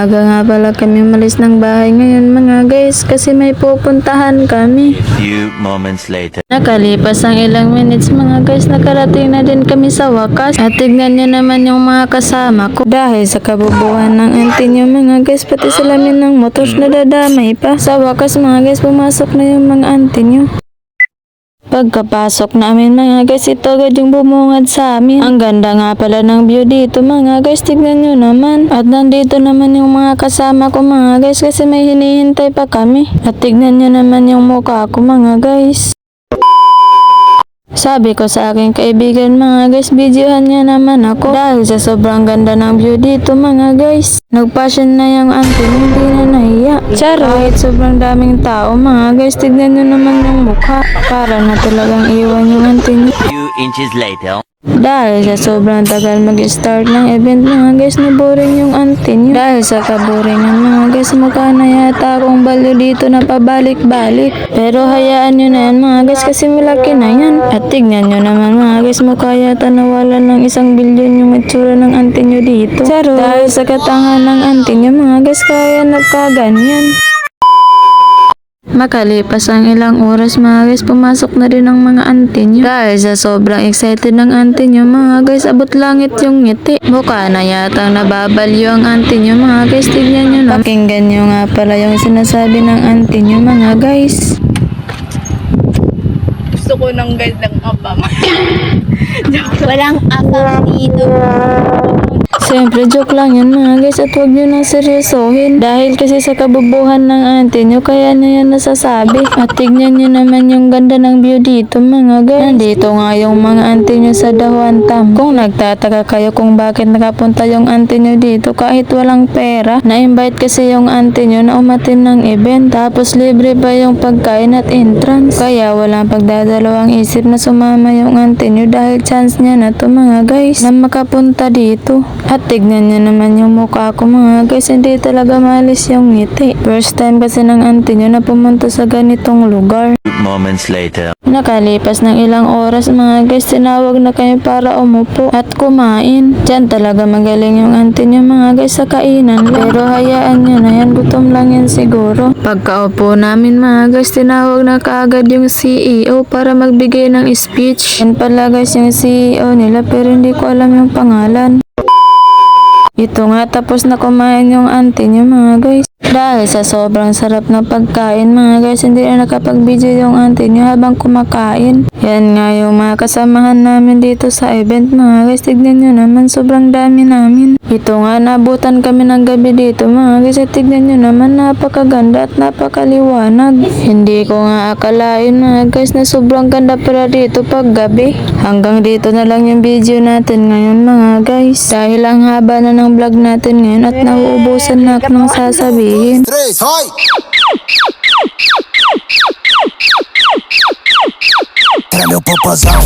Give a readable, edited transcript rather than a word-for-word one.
Maaga nga pala kami umalis ng bahay ngayon mga guys kasi may pupuntahan kami. Few moments later. Nakalipas ang ilang minutes mga guys, nakarating na din kami sa wakas. At tignan nyo naman yung mga kasama ko. Dahil sa kabubuhan ng auntie nyo mga guys, pati salamin ng motor na dadamay pa. Sa wakas mga guys, pumasok na yung mga auntie nyo. Pagkapasok namin mga guys, ito agad yung bumungad sa amin. Ang ganda nga pala ng view dito mga guys, tignan nyo naman. At nandito naman yung mga kasama ko mga guys kasi may hinihintay pa kami. At tignan nyo naman yung mukha ko mga guys. Sabi ko sa aking kaibigan mga guys, videohan niya naman ako. Dahil sa sobrang ganda ng view dito mga guys. Nagpasyon na yung auntie, hindi na nahiya. Charo, kahit sobrang daming tao mga guys, tignan nyo naman yung mukha. Para na talagang iwan yung auntie niya. Few inches later. Dahil sa sobrang tagal mag-start ng event mga guys, naboring yung auntie niyo. Dahil sa kaboringan mga guys, mukha na yata akong baliw dito na pabalik-balik. Pero hayaan nyo na yan mga guys kasi malaki na yan. At tignan nyo naman mga guys, mukha yata nawalan ng 1 bilyon yung itsura ng auntie nyo dito. Charo, dahil sa katangahan ng auntie nyo mga guys, kaya nagkaganyan. Makalipas ang ilang oras mga guys, pumasok na din ang mga auntie nyo. Dahil sa sobrang excited ng auntie nyo mga guys, abot langit yung ngiti. Mukha na yatang nababalyo ang auntie nyo mga guys, tignan nyo na. Pakinggan nyo nga pala yung sinasabi ng auntie nyo mga guys. Gusto ko ng guys ng abang. Walang abang dito. Siyempre, joke lang yan mga guys at huwag nyo nang seryosohin. Dahil kasi sa kabubuhan ng auntie nyo, kaya nyo yan nasasabi. At tignan nyo naman yung ganda ng view dito mga guys. Nandito nga yung mga auntie nyo sa Dahuan Tam. Kung nagtataka kayo kung bakit nakapunta yung auntie nyo dito kahit walang pera, na-invite kasi yung auntie nyo na umatin ng event. Tapos libre pa yung pagkain at entrance. Kaya walang pagdadalawang isip na sumama yung auntie nyo dahil chance niya na to mga guys na makapunta dito. At tignan nyo naman yung mukha ko mga guys, hindi talaga malis yung ngiti. First time kasi ng auntie nyo na pumunta sa ganitong lugar. Few moments later. Nakalipas ng ilang oras mga guys, tinawag na kami para umupo at kumain. Diyan talaga magaling yung auntie nyo mga guys sa kainan. Pero hayaan nyo na yan, gutom lang yan siguro. Pagkaupo namin mga guys, tinawag na kaagad yung CEO para magbigay ng speech. Yan pala guys yung CEO nila pero hindi ko alam yung pangalan. Ito nga, tapos na kumain yung auntie nyo mga guys. Dahil sa sobrang sarap ng pagkain mga guys, hindi na nakapag-video yung auntie nyo habang kumakain. Yan nga yung mga kasamahan namin dito sa event mga guys. Tignan nyo naman, sobrang dami namin. Ito nga, nabutan kami ng gabi dito mga guys. At tignan nyo naman, napakaganda at napakaliwanag. Hindi ko nga akalain mga guys na sobrang ganda pala dito pag gabi. Hanggang dito na lang yung video natin ngayon mga guys. Dahil ang haba na ng vlog natin ngayon at nauubusan na ako ng sasabihin. 3, hoy! Tira meu popozão.